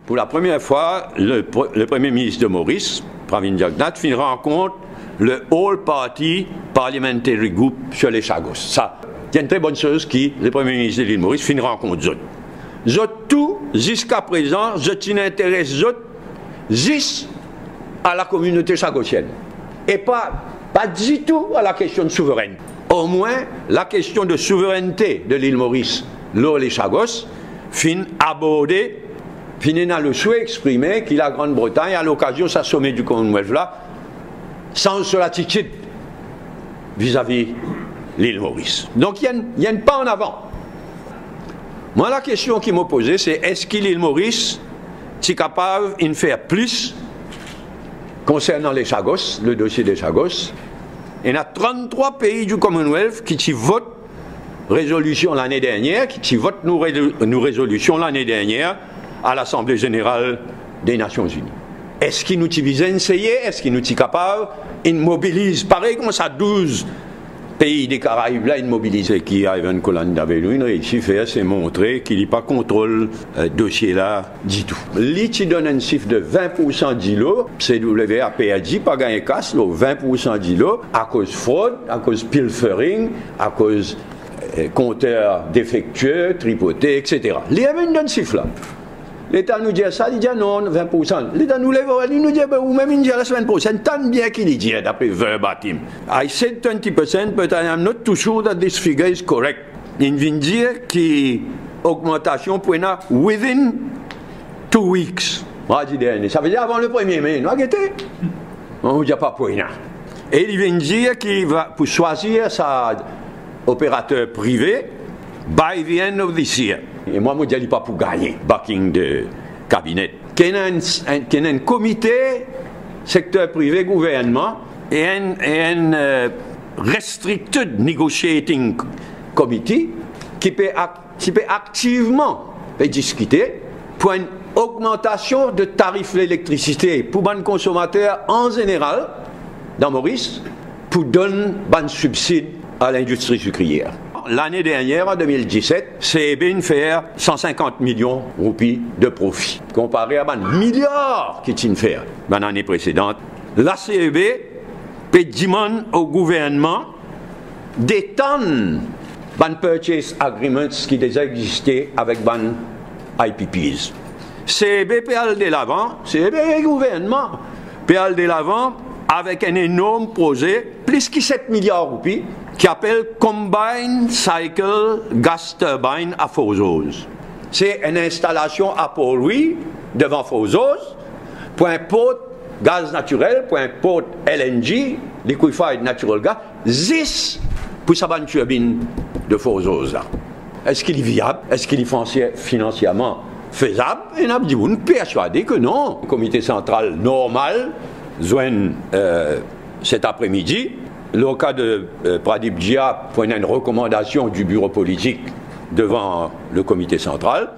Pour la première fois, le Premier ministre de Maurice, Pravin Jagnnath, fin rencontre le All Party Parliamentary Group sur les Chagos. Ça, c'est une très bonne chose qui, le Premier ministre de l'île Maurice, fin rencontre. Tout, jusqu'à présent, je t'intéresse juste à la communauté chagossienne. Et pas du tout à la question de souveraineté. Au moins, la question de souveraineté de l'île Maurice, l'eau les Chagos, fin abordée, fin dans le souhait exprimé que la Grande-Bretagne, à l'occasion de sa sommet du Commonwealth là, sans sollicitude vis-à-vis l'île Maurice. Donc il y a un pas en avant. Moi, la question qui m'a posée, c'est est-ce que l'île Maurice est capable de faire plus concernant les Chagos, le dossier des Chagos? Il y a 33 pays du Commonwealth qui votent résolution l'année dernière, qui votent nos résolutions l'année dernière à l'Assemblée générale des Nations Unies. Est-ce qu'ils nous visent essayer? Est-ce qu'ils nous sont capables? Ils mobilisent, pareil comme ça, 12 pays des Caraïbes, là, ils mobilisent. Qui Ivan Colland avait réussi à faire, c'est montrer qu'il n'y a pas contrôle dossier-là du tout. Lui qui donne un chiffre de 20% d'îlots, CWAP a dit, pas gagné casse, 20% d'îlots, à cause fraude, à cause pilfering, à cause compteur défectueux, tripoté, etc. Lui avait une chiffre là. L'État nous dit ça, il dit non, 20%. L'État nous lève, il nous dit, ou même il dit la semaine prochaine, tant bien qu'il dit, d'après verbatim. I said 20%, but I am not too sure that this figure is correct. Il vient dire que l'augmentation pour within 2 weeks. Ça veut dire avant le 1er mai, non, on ne dit pas pour rien. Et il vient dire qu'il va, pour choisir sa opérateur privé, by the end of this year. Et moi, je ne dis pas pour gagner, backing de cabinet. Qu'il y a un comité, secteur privé, gouvernement, et un restricted negotiating committee qui peut activement discuter pour une augmentation de tarifs d'électricité pour les consommateurs en général, dans Maurice, pour donner un subside à l'industrie sucrière. L'année dernière, en 2017, CEB fait 150 millions de roupies de profit, comparé à un milliard qui tient faire l'année précédente. La CEB peut demander au gouvernement d'étendre les purchase agreements qui déjà existaient avec les IPPs. CEB peut aller de l'avant, CEB et le gouvernement peut aller de l'avant avec un énorme projet, plus que 7 milliards de roupies, qui appelle Combined Cycle Gas Turbine à Fossos. C'est une installation à Port-Louis, devant Fossos, pour un port gaz naturel, pour un port LNG, Liquefied Natural Gas, 10 pour sa bonne turbine de Fossos. Est-ce qu'il est viable? Est-ce qu'il est financièrement faisable? Et on a dit, on persuadé que non. Le comité central normal, joint cet après-midi, le cas de Pradip Jia, pour une recommandation du bureau politique devant le comité central,